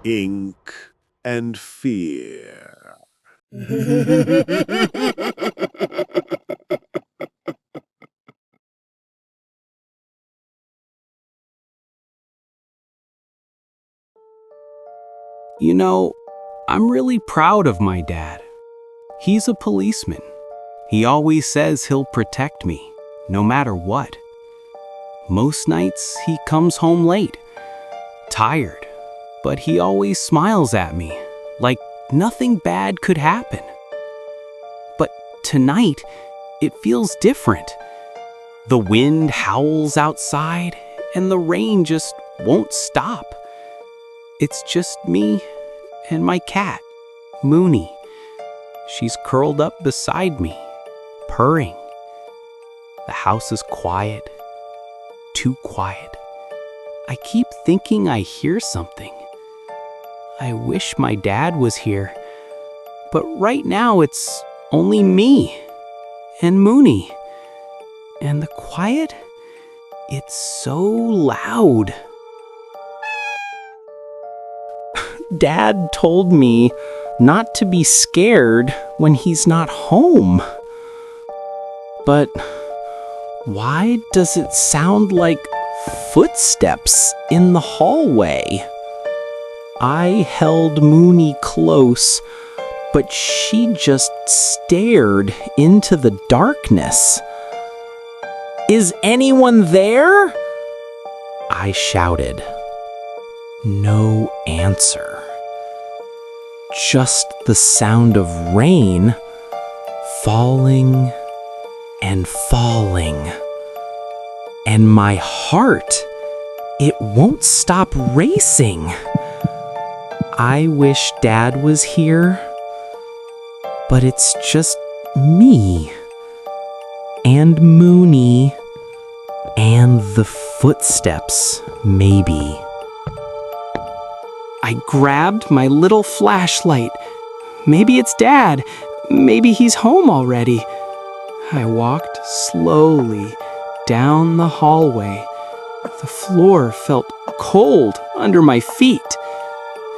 ink, and fear. You know, I'm really proud of my dad. He's a policeman. He always says he'll protect me, no matter what. Most nights he comes home late, tired, but he always smiles at me, like nothing bad could happen. But tonight, it feels different. The wind howls outside, and the rain just won't stop. It's just me and my cat, Muni. She's curled up beside me, purring. The house is quiet, too quiet. I keep thinking I hear something. I wish my dad was here, but right now it's only me and Muni. And the quiet, it's so loud. Dad told me not to be scared when he's not home. But why does it sound like footsteps in the hallway? I held Muni close, but she just stared into the darkness. "Is anyone there?" I shouted. No answer. Just the sound of rain falling and falling. And my heart, it won't stop racing. I wish Dad was here, but it's just me and Muni and the footsteps, maybe. I grabbed my little flashlight. Maybe it's Dad. Maybe he's home already. I walked slowly down the hallway. The floor felt cold under my feet.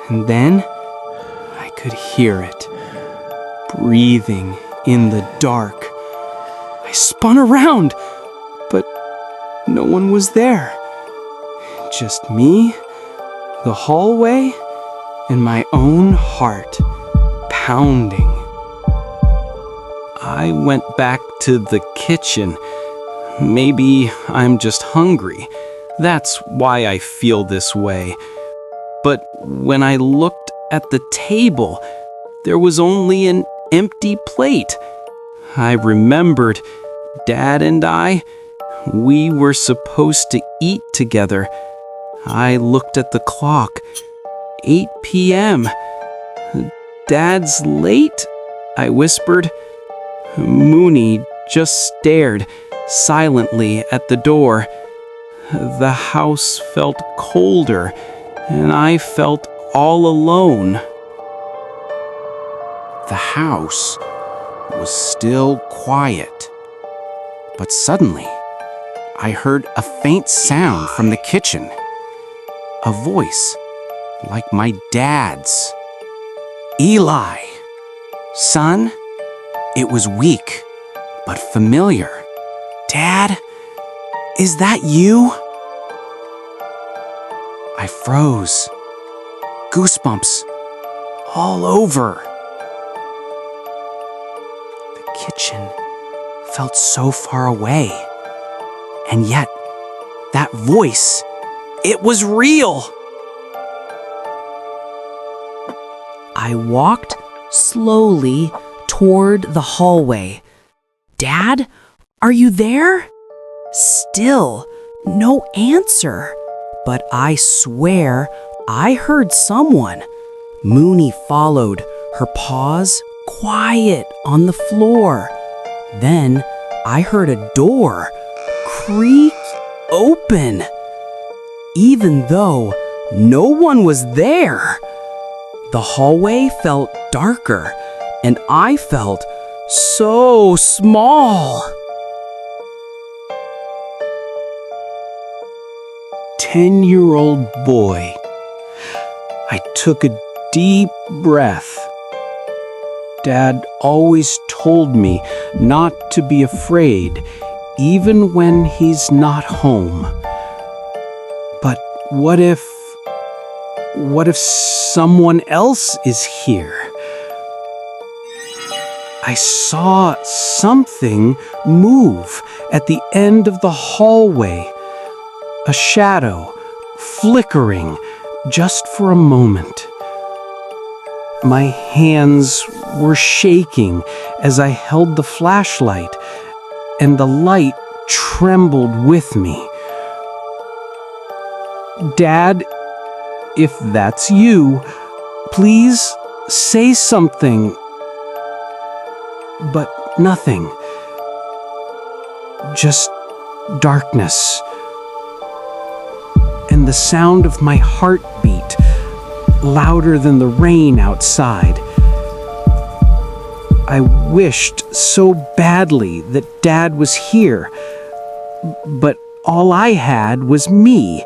And then I could hear it, breathing in the dark. I spun around, but no one was there. Just me, the hallway, and my own heart pounding. I went back to the kitchen. Maybe I'm just hungry. That's why I feel this way. But when I looked at the table, there was only an empty plate. I remembered Dad and we were supposed to eat together. I looked at the clock. 8 p.m. "Dad's late?" I whispered. Muni just stared silently at the door. The house felt colder, and I felt all alone. The house was still quiet. But suddenly, I heard a faint sound from the kitchen. A voice, like my dad's. "Eli, son?" It was weak, but familiar. "Dad, is that you?" I froze. Goosebumps all over. The kitchen felt so far away. And yet, that voice, it was real. I walked slowly toward the hallway. "Dad, are you there?" Still, no answer. But I swear I heard someone. Muni followed, her paws quiet on the floor. Then I heard a door creak open. Even though no one was there, the hallway felt darker, and I felt so small. 10-year-old boy. I took a deep breath. Dad always told me not to be afraid, even when he's not home. But what if someone else is here? I saw something move at the end of the hallway. A shadow, flickering just for a moment. My hands were shaking as I held the flashlight, and the light trembled with me. Dad, if that's you, please say something. But nothing. Just darkness. And the sound of my heartbeat, louder than the rain outside. I wished so badly that Dad was here, but all I had was me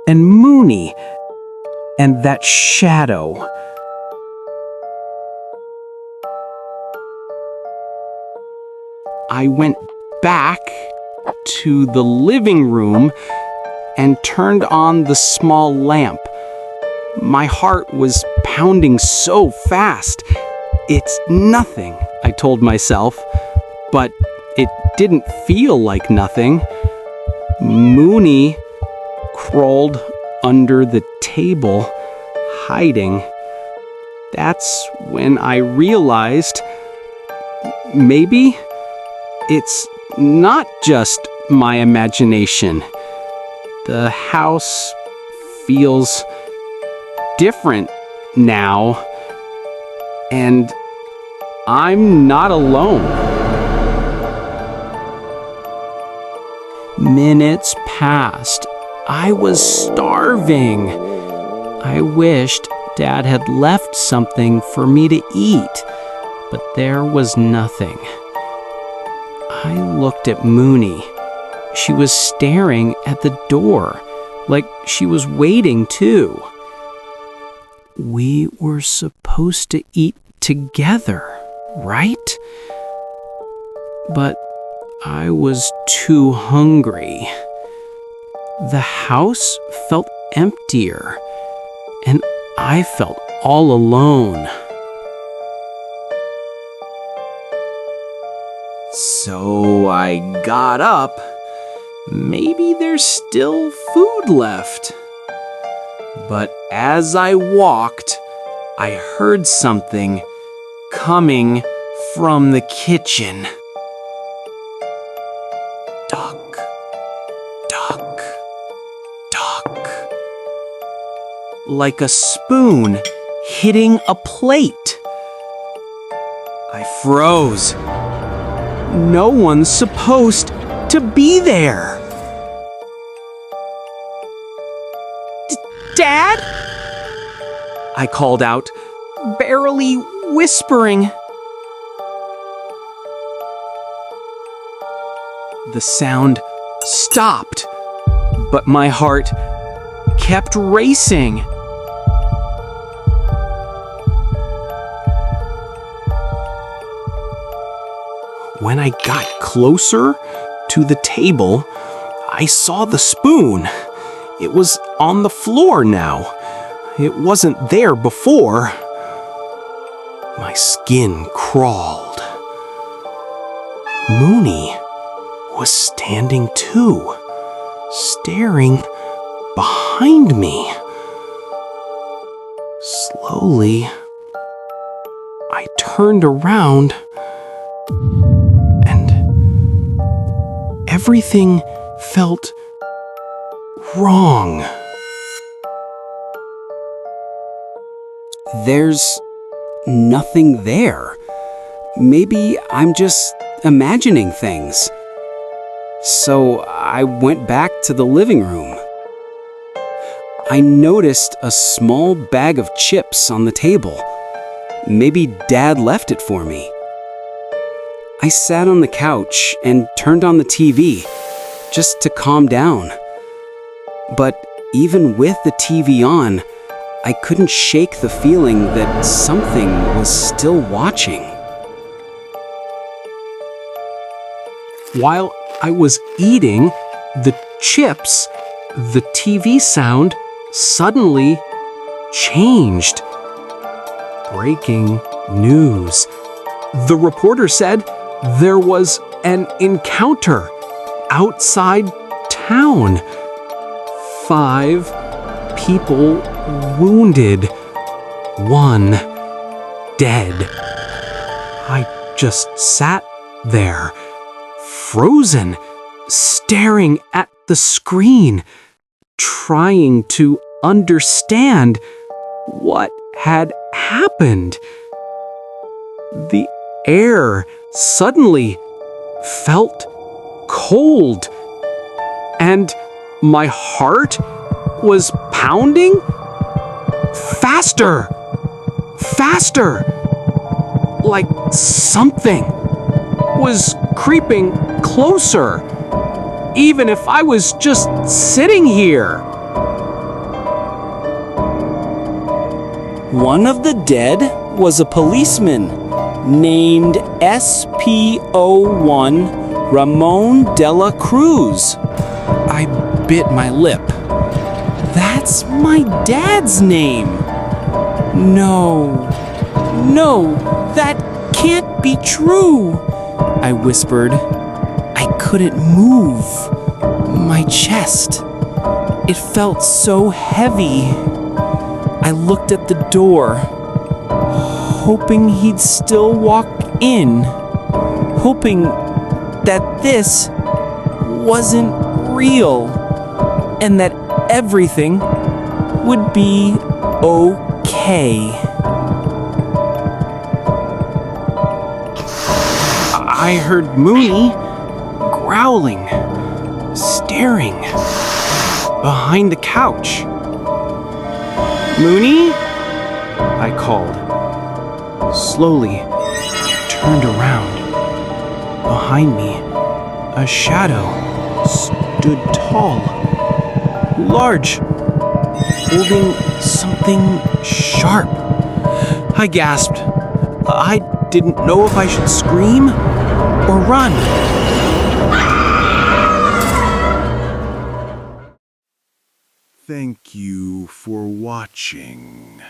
and Muni and that shadow. I went back to the living room and turned on the small lamp. My heart was pounding so fast. It's nothing, I told myself, but it didn't feel like nothing. Muni crawled under the table, hiding. That's when I realized maybe it's not just my imagination. The house feels different now, and I'm not alone. Minutes passed. I was starving. I wished Dad had left something for me to eat, but there was nothing. I looked at Muni. She was staring at the door, like she was waiting too. We were supposed to eat together, right? But I was too hungry. The house felt emptier, and I felt all alone. So I got up. Maybe there's still food left. But as I walked, I heard something coming from the kitchen. Duck, duck, duck. Like a spoon hitting a plate. I froze. No one's supposed to be there. Dad? I called out, barely whispering. The sound stopped, but my heart kept racing. When I got closer to the table, I saw the spoon. It was on the floor now. It wasn't there before. My skin crawled. Muni was standing too, staring behind me. Slowly, I turned around, and everything felt wrong. There's nothing there. Maybe I'm just imagining things. So I went back to the living room. I noticed a small bag of chips on the table. Maybe Dad left it for me. I sat on the couch and turned on the TV just to calm down. But even with the TV on, I couldn't shake the feeling that something was still watching. While I was eating the chips, the TV sound suddenly changed. Breaking news. The reporter said there was an encounter outside town. 5 people wounded, 1 dead. I just sat there, frozen, staring at the screen, trying to understand what had happened. The air suddenly felt cold, and my heart was pounding faster, faster, like something was creeping closer, even if I was just sitting here. One of the dead was a policeman named SPO1 Ramon de la Cruz. I bit my lip. That's my dad's name. No, that can't be true, I whispered. I couldn't move. My chest, it felt so heavy. I looked at the door, hoping he'd still walk in, hoping that this wasn't real and that everything would be okay. I heard Muni growling, staring behind the couch. Muni? I called, slowly turned around. Behind me, a shadow stood tall, large, holding something sharp. I gasped. I didn't know if I should scream or run. Thank you for watching.